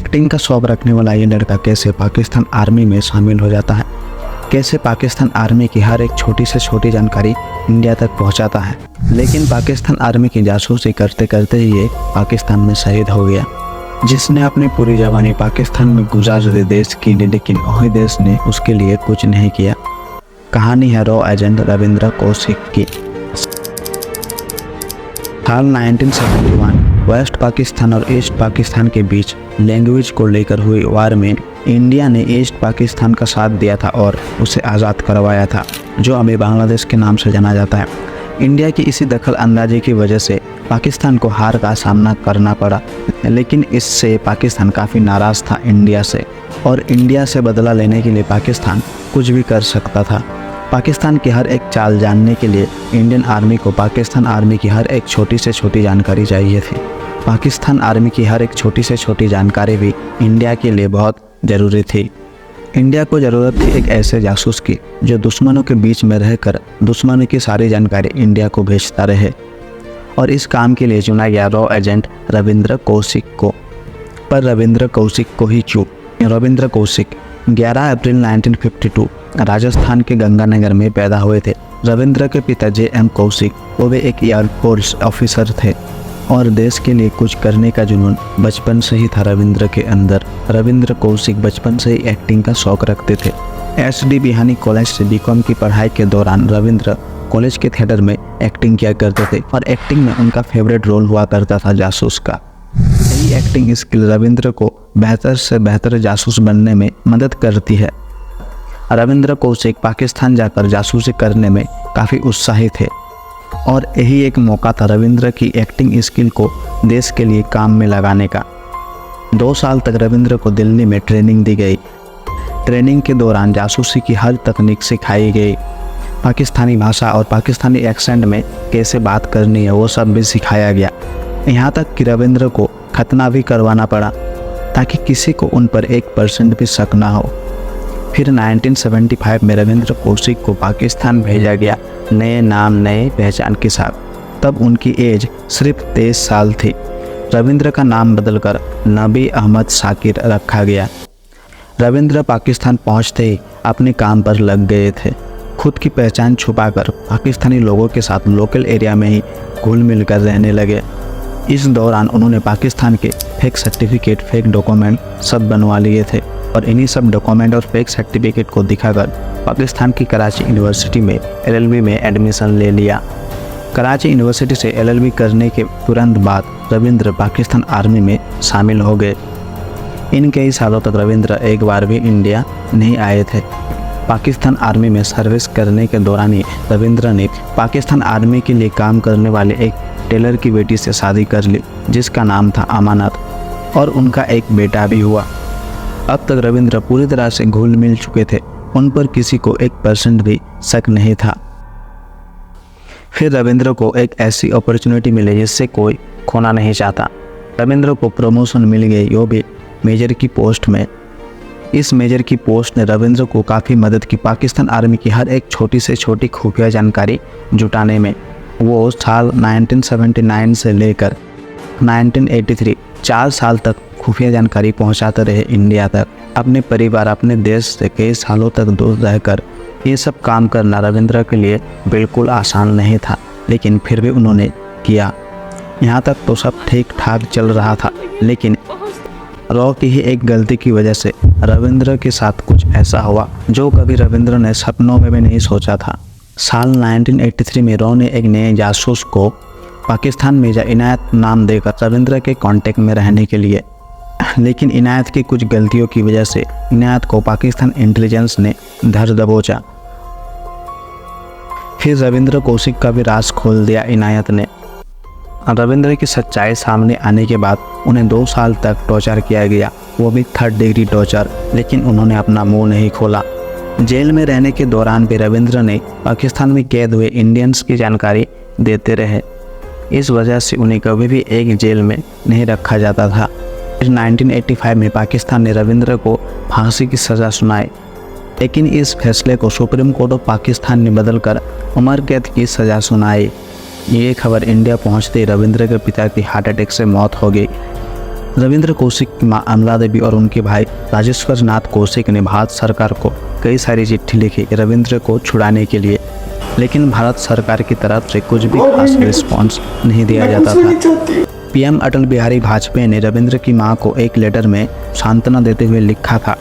Acting का शौक रखने वाला ये लड़का कैसे पाकिस्तान आर्मी में शामिल हो जाता है, कैसे पाकिस्तान आर्मी की हर एक छोटी से छोटी जानकारी इंडिया तक पहुंचाता है। लेकिन पाकिस्तान आर्मी की जासूसी करते करते ही ये पाकिस्तान में शहीद हो गया, जिसने अपनी पूरी जवानी पाकिस्तान में गुजार दी देश की, लेकिन वही देश ने उसके लिए कुछ नहीं किया। कहानी है रॉ एजेंट रविंद्र कौशिक की। साल 1971 वेस्ट पाकिस्तान और ईस्ट पाकिस्तान के बीच लैंग्वेज को लेकर हुई वार में इंडिया ने ईस्ट पाकिस्तान का साथ दिया था और उसे आज़ाद करवाया था, जो अभी बांग्लादेश के नाम से जाना जाता है। इंडिया की इसी दखल अंदाजी की वजह से पाकिस्तान को हार का सामना करना पड़ा, लेकिन इससे पाकिस्तान काफ़ी नाराज़ था इंडिया से, और इंडिया से बदला लेने के लिए पाकिस्तान कुछ भी कर सकता था। पाकिस्तान की हर एक चाल जानने के लिए इंडियन आर्मी को पाकिस्तान आर्मी की हर एक छोटी से छोटी जानकारी चाहिए थी। पाकिस्तान आर्मी की हर एक छोटी से छोटी जानकारी भी इंडिया के लिए बहुत ज़रूरी थी। इंडिया को ज़रूरत थी एक ऐसे जासूस की जो दुश्मनों के बीच में रहकर दुश्मनों की सारी जानकारी इंडिया को भेजता रहे, और इस काम के लिए चुना गया रॉ एजेंट रविंद्र कौशिक को। पर रविंद्र कौशिक को ही क्यों? रविंद्र कौशिक 11 अप्रैल 1952 राजस्थान के गंगानगर में पैदा हुए थे। रविंद्र के पिता J.M. कौशिक वो भी एक एयरफोर्स ऑफिसर थे, और देश के लिए कुछ करने का जुनून बचपन से ही था रविंद्र के अंदर। रविंद्र कौशिक बचपन से ही एक्टिंग का शौक रखते थे। SD बिहानी कॉलेज से B.Com की पढ़ाई के दौरान रविंद्र कॉलेज के थिएटर में एक्टिंग किया करते थे, और एक्टिंग में उनका फेवरेट रोल हुआ करता था जासूस का। यही एक्टिंग स्किल रविंद्र को बेहतर से बेहतर जासूस बनने में मदद करती है। रविंद्र कौशिक पाकिस्तान जाकर जासूसी करने में काफ़ी उत्साही थे, और यही एक मौका था रविंद्र की एक्टिंग स्किल को देश के लिए काम में लगाने का। 2 साल तक रविंद्र को दिल्ली में ट्रेनिंग दी गई। ट्रेनिंग के दौरान जासूसी की हर तकनीक सिखाई गई। पाकिस्तानी भाषा और पाकिस्तानी एक्सेंट में कैसे बात करनी है वो सब भी सिखाया गया। यहाँ तक कि रविंद्र को खतना भी करवाना पड़ा ताकि किसी को उन पर 1% भी शक ना हो। फिर 1975 में रविंद्र कौशिक को पाकिस्तान भेजा गया, नए नाम नए पहचान के साथ। तब उनकी एज सिर्फ 23 साल थी। रविंद्र का नाम बदलकर नबी अहमद शाकिर रखा गया। रविंद्र पाकिस्तान पहुंचते ही अपने काम पर लग गए थे। खुद की पहचान छुपाकर पाकिस्तानी लोगों के साथ लोकल एरिया में ही घुल मिल कर रहने लगे। इस दौरान उन्होंने पाकिस्तान के फेक सर्टिफिकेट, फेक डॉक्यूमेंट सब बनवा लिए थे, और इन्हीं सब डॉक्यूमेंट और फेक सर्टिफिकेट को दिखाकर पाकिस्तान की कराची यूनिवर्सिटी में LLB में एडमिशन ले लिया। कराची यूनिवर्सिटी से LLB करने के तुरंत बाद रविंद्र पाकिस्तान आर्मी में शामिल हो गए। इन कई सालों तक रविंद्र एक बार भी इंडिया नहीं आए थे। पाकिस्तान आर्मी में सर्विस करने के दौरान ही रविंद्र ने पाकिस्तान आर्मी के लिए काम करने वाले एक टेलर की बेटी से शादी कर ली, जिसका नाम था अमानत, और उनका एक बेटा भी हुआ। अब तक रविंद्र पूरी तरह से घुल मिल चुके थे, उन पर किसी को 1% भी शक नहीं था। फिर रविंद्र को एक ऐसी अपॉर्चुनिटी मिली जिससे कोई खोना नहीं चाहता। रविंद्र को प्रमोशन मिल गई, वो भी मेजर की पोस्ट में। इस मेजर की पोस्ट ने रविंद्र को काफ़ी मदद की पाकिस्तान आर्मी की हर एक छोटी से छोटी खुफिया जानकारी जुटाने में। वो साल 1979 से लेकर 1983 4 साल तक खुफिया जानकारी पहुंचाते रहे इंडिया तक। अपने परिवार, अपने देश से कई सालों तक दूर रहकर ये सब काम करना रविंद्र के लिए बिल्कुल आसान नहीं था, लेकिन फिर भी उन्होंने किया। यहाँ तक तो सब ठीक ठाक चल रहा था, लेकिन रॉ की ही एक गलती की वजह से रविंद्र के साथ कुछ ऐसा हुआ जो कभी रविंद्र ने सपनों में भी नहीं सोचा था। साल 1983 में रॉ ने एक नए जासूस को पाकिस्तान में इनायत नाम देकर रविंद्र के कांटेक्ट में रहने के लिए, लेकिन इनायत की कुछ गलतियों की वजह से इनायत को पाकिस्तान इंटेलिजेंस ने धर दबोचा। फिर रविंद्र कौशिक का भी राज खोल दिया इनायत ने। रविंद्र की सच्चाई सामने आने के बाद उन्हें 2 साल तक टॉर्चर किया गया, वो भी 3rd डिग्री टॉर्चर, लेकिन उन्होंने अपना मुंह नहीं खोला। जेल में रहने के दौरान भी रविंद्र ने पाकिस्तान में कैद हुए इंडियंस की जानकारी देते रहे। इस वजह से उन्हें कभी भी एक जेल में नहीं रखा जाता था। फिर 1985 में पाकिस्तान ने रविंद्र को फांसी की सज़ा सुनाई, लेकिन इस फैसले को सुप्रीम कोर्ट ऑफ पाकिस्तान ने बदलकर उम्र कैद की सज़ा सुनाई। ये खबर इंडिया पहुंचते ही रविंद्र के पिता की हार्ट अटैक से मौत हो गई। रविंद्र कौशिक की मां अमला देवी और उनके भाई राजेश्वर नाथ कौशिक ने भारत सरकार को कई सारी चिट्ठी लिखी रविंद्र को छुड़ाने के लिए, लेकिन भारत सरकार की तरफ से कुछ भी खास रिस्पॉन्स नहीं दिया जाता था। पीएम अटल बिहारी वाजपेयी ने रविंद्र की मां को एक लेटर में सांत्वना देते हुए लिखा था,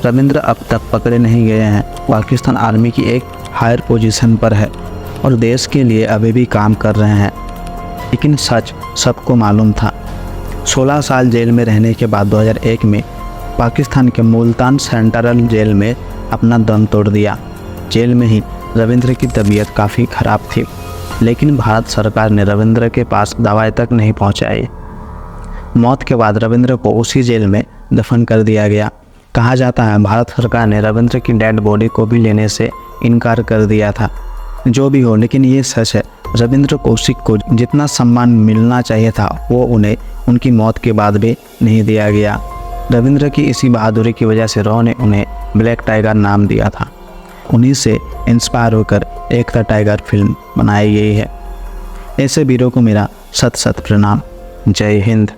रविंद्र अब तक पकड़े नहीं गए हैं, पाकिस्तान आर्मी की एक हायर पोजीशन पर है और देश के लिए अभी भी काम कर रहे हैं। लेकिन सच सबको मालूम था। 16 साल जेल में रहने के बाद 2001 में पाकिस्तान के मुल्तान सेंट्रल जेल में अपना दम तोड़ दिया। जेल में ही रविंद्र की तबीयत काफ़ी ख़राब थी, लेकिन भारत सरकार ने रविंद्र के पास दवाई तक नहीं पहुंचाई। मौत के बाद रविंद्र को उसी जेल में दफन कर दिया गया। कहा जाता है भारत सरकार ने रविंद्र की डेड बॉडी को भी लेने से इनकार कर दिया था। जो भी हो, लेकिन ये सच है, रविंद्र कौशिक को जितना सम्मान मिलना चाहिए था वो उन्हें उनकी मौत के बाद भी नहीं दिया गया। रविंद्र की इसी बहादुरी की वजह से रॉ ने उन्हें ब्लैक टाइगर नाम दिया था। उन्हीं से इंस्पायर होकर एक द टाइगर फिल्म बनाई गई है। ऐसे वीरों को मेरा सत सत प्रणाम। जय हिंद।